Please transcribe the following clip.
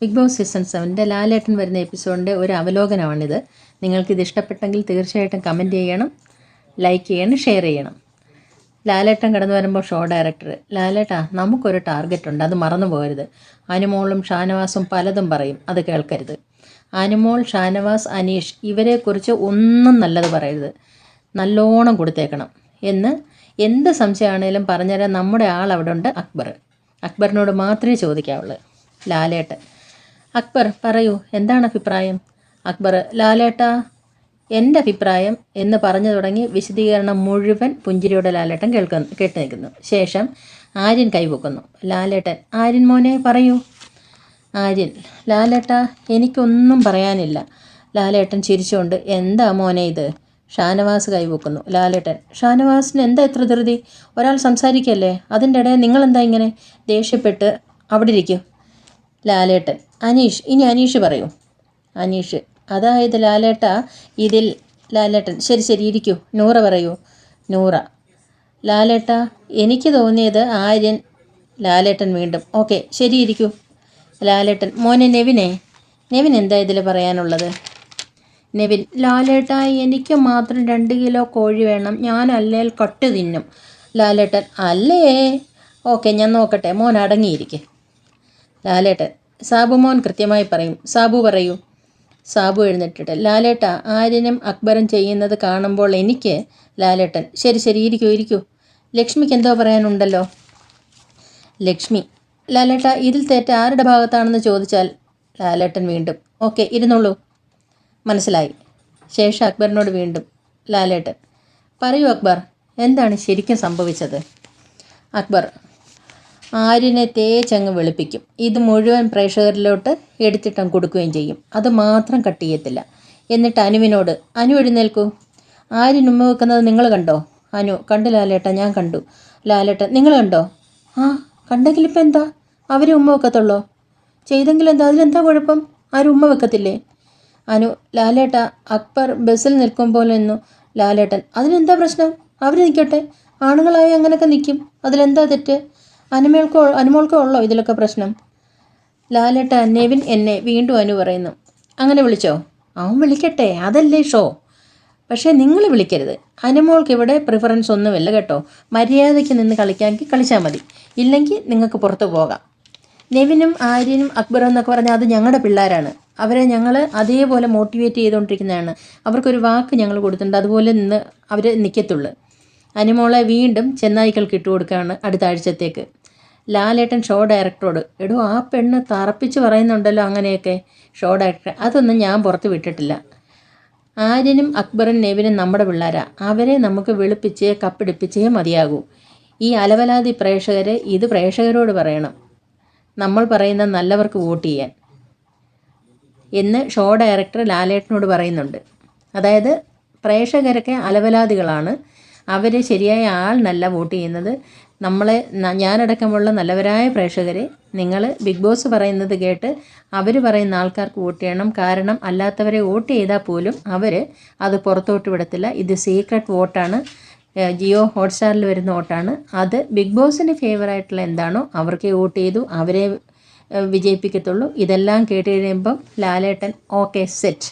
Big boss season 7 ലാലേട്ടൻ വരുന്ന എപ്പിസോഡിൻ്റെ ഒരു അവലോകനമാണിത്. നിങ്ങൾക്കിത് ഇഷ്ടപ്പെട്ടെങ്കിൽ തീർച്ചയായിട്ടും കമൻറ്റ് ചെയ്യണം, ലൈക്ക് ചെയ്യണം, ഷെയർ ചെയ്യണം. ലാലേട്ടൻ കടന്നു വരുമ്പോൾ ഷോ ഡയറക്ടർ, ലാലേട്ടാ നമുക്കൊരു ടാർഗറ്റ് ഉണ്ട്, അത് മറന്നു പോകരുത്. അനുമോളും ഷാനവാസും പലതും പറയും, അത് കേൾക്കരുത്. അനുമോൾ, ഷാനവാസ്, അനീഷ് ഇവരെക്കുറിച്ച് ഒന്നും നല്ലത് പറയരുത്, നല്ലോണം കൊടുത്തേക്കണം എന്ന് എന്ത് സംശയമാണേലും പറഞ്ഞുതരാൻ നമ്മുടെ ആൾ അവിടെ ഉണ്ട്, അക്ബറിനോട് മാത്രമേ ചോദിക്കാവുള്ളൂ. ലാലേട്ടൻ: അക്ബർ പറയൂ, എന്താണ് അഭിപ്രായം? അക്ബർ: ലാലേട്ട, എൻ്റെ അഭിപ്രായം എന്ന് പറഞ്ഞു തുടങ്ങി വിശദീകരണം മുഴുവൻ പുഞ്ചിരിയോടെ ലാലേട്ടൻ കേട്ട് നിൽക്കുന്നു. ശേഷം ആര്യൻ കൈവക്കുന്നു. ലാലേട്ടൻ: ആര്യൻ മോനെ പറയൂ. ആര്യൻ: ലാലേട്ട, എനിക്കൊന്നും പറയാനില്ല. ലാലേട്ടൻ ചിരിച്ചുകൊണ്ട്: എന്താ മോനെ ഇത്? ഷാനവാസ് കൈവക്കുന്നു. ലാലേട്ടൻ: ഷാനവാസിന് എന്താ ഇത്ര ധൃതി? ഒരാൾ സംസാരിക്കല്ലേ, അതിൻ്റെ ഇടയിൽ നിങ്ങളെന്താ ഇങ്ങനെ ദേഷ്യപ്പെട്ട്? അവിടെ ഇരിക്കും. ലാലേട്ടൻ: അനീഷ്, ഇനി അനീഷ് പറയൂ. അനീഷ്: അതായത് ലാലേട്ട, ഇതിൽ. ലാലേട്ടൻ: ശരി ശരി ഇരിക്കൂ. നൂറ പറയൂ. നൂറ: ലാലേട്ട, എനിക്ക് തോന്നിയത് ആര്യൻ. ലാലേട്ടൻ വീണ്ടും: ഓക്കെ ശരി ഇരിക്കൂ. ലാലേട്ടൻ: മോനെ നെവിൻ എന്താ ഇതിൽ പറയാനുള്ളത്? നെവിൻ: ലാലേട്ട, എനിക്ക് മാത്രം 2 കിലോ കോഴി വേണം, ഞാൻ അല്ലേൽ കട്ട് തിന്നും. ലാലേട്ടൻ: അല്ലേ? ഓക്കെ ഞാൻ നോക്കട്ടെ, മോൻ അടങ്ങിയിരിക്കെ. ലാലേട്ടൻ: സാബു മോൻ കൃത്യമായി പറയും. സാബു പറയൂ. സാബു എഴുന്നേറ്റിട്ട്: ലാലേട്ട, ആര്യനും അക്ബറും ചെയ്യുന്നത് കാണുമ്പോൾ എനിക്ക്. ലാലേട്ടൻ: ശരി ശരി ഇരിക്കൂ. ലക്ഷ്മിക്ക് എന്തോ പറയാനുണ്ടല്ലോ. ലക്ഷ്മി: ലാലേട്ട, ഇതിൽ തെറ്റ് ആരുടെ ഭാഗത്താണെന്ന് ചോദിച്ചാൽ. ലാലേട്ടൻ വീണ്ടും: ഓക്കെ ഇരുന്നോളൂ, മനസ്സിലായി. ശേഷം അക്ബറിനോട് വീണ്ടും. ലാലേട്ടൻ: പറയൂ അക്ബർ, എന്താണ് ശരിക്കും സംഭവിച്ചത്? അക്ബർ: ആര്യനെ തേച്ചങ്ങ് വെളുപ്പിക്കും, ഇത് മുഴുവൻ പ്രേക്ഷകരിലോട്ട് എടുത്തിട്ടും കൊടുക്കുകയും ചെയ്യും, അത് മാത്രം കട്ട് ചെയ്യത്തില്ല. എന്നിട്ട് അനുവിനോട്: അനു എഴുന്നേൽക്കൂ. ആര്യൻ ഉമ്മ വെക്കുന്നത് നിങ്ങൾ കണ്ടോ? അനു: കണ്ടു ലാലേട്ട, ഞാൻ കണ്ടു. ലാലേട്ടൻ: നിങ്ങൾ കണ്ടോ? ആ കണ്ടെങ്കിൽ ഇപ്പം എന്താ, അവരെ ഉമ്മ വെക്കത്തുള്ളോ? ചെയ്തെങ്കിൽ എന്താ, അതിലെന്താ കുഴപ്പം? ആരും ഉമ്മ വെക്കത്തില്ലേ? അനു: ലാലേട്ട, അക്ബർ ബസ്സിൽ നിൽക്കുമ്പോൾ നിന്നു. ലാലേട്ടൻ: അതിനെന്താ പ്രശ്നം? അവർ നിൽക്കട്ടെ, ആണുങ്ങളായി അങ്ങനെയൊക്കെ നിൽക്കും, അതിലെന്താ തെറ്റ്? അനുമോൾക്കോ ഉള്ളോ ഇതിലൊക്കെ പ്രശ്നം? ലാലേട്ട, നെവിൻ എന്നെ. വീണ്ടും അനു പറയുന്നു: അങ്ങനെ വിളിച്ചോ? അവൻ വിളിക്കട്ടെ, അതല്ലേ ഷോ. പക്ഷേ നിങ്ങൾ വിളിക്കരുത്. അനുമോൾക്ക് ഇവിടെ പ്രിഫറൻസ് ഒന്നുമില്ല കേട്ടോ. മര്യാദയ്ക്ക് നിന്ന് കളിക്കാമെങ്കിൽ കളിച്ചാൽ മതി, ഇല്ലെങ്കിൽ നിങ്ങൾക്ക് പുറത്ത് പോകാം. നെവിനും ആര്യനും അക്ബറും എന്നൊക്കെ പറഞ്ഞാൽ അത് ഞങ്ങളുടെ പിള്ളേരാണ്, അവരെ ഞങ്ങൾ അതേപോലെ മോട്ടിവേറ്റ് ചെയ്തുകൊണ്ടിരിക്കുന്നതാണ്. അവർക്കൊരു വാക്ക് ഞങ്ങൾ കൊടുത്തിട്ടുണ്ട്, അതുപോലെ നിന്ന് അവർ നിൽക്കത്തുള്ളൂ. അനുമോളെ വീണ്ടും ചെന്നായ്ക്കൾക്ക് ഇട്ടുകൊടുക്കുകയാണ് അടുത്ത ആഴ്ചത്തേക്ക്. ലാലേട്ടൻ ഷോ ഡയറക്ടറോട്: എടോ, ആ പെണ്ണ് തറപ്പിച്ച് പറയുന്നുണ്ടല്ലോ അങ്ങനെയൊക്കെ. ഷോ ഡയറക്ടർ: അതൊന്നും ഞാൻ പുറത്ത് വിട്ടിട്ടില്ല. ആര്യനും അക്ബറും നെവിനും നമ്മുടെ പിള്ളേരാ, അവരെ നമുക്ക് വെളുപ്പിച്ചേ കപ്പിടിപ്പിച്ചേ മതിയാകൂ. ഈ അലവലാതി പ്രേക്ഷകരെ ഇത് പ്രേക്ഷകരോട് പറയണം, നമ്മൾ പറയുന്ന നല്ലവർക്ക് വോട്ട് ചെയ്യാൻ എന്ന് ഷോ ഡയറക്ടർ ലാലേട്ടനോട് പറയുന്നുണ്ട്. അതായത് പ്രേക്ഷകരൊക്കെ അലവലാദികളാണ്, അവർ ശരിയായ ആളിനല്ല വോട്ട് ചെയ്യുന്നത്. ഞാനടക്കമുള്ള നല്ലവരായ പ്രേക്ഷകരെ നിങ്ങൾ ബിഗ് ബോസ് പറയുന്നത് കേട്ട് അവർ പറയുന്ന ആൾക്കാർക്ക് വോട്ട് ചെയ്യണം. കാരണം അല്ലാത്തവരെ വോട്ട് ചെയ്താൽ പോലും അവർ അത് പുറത്തോട്ട് വിടത്തില്ല. ഇത് സീക്രട്ട് വോട്ടാണ്, ജിയോ ഹോട്ട്സ്റ്റാറിൽ വരുന്ന വോട്ടാണ്. അത് ബിഗ് ബോസിന് ഫേവറായിട്ടുള്ള എന്താണോ അവർക്ക് വോട്ട് ചെയ്തു, അവരെ വിജയിപ്പിക്കത്തുള്ളൂ. ഇതെല്ലാം കേട്ട് കഴിയുമ്പം ലാലേട്ടൻ: ഓക്കെ സെറ്റ്.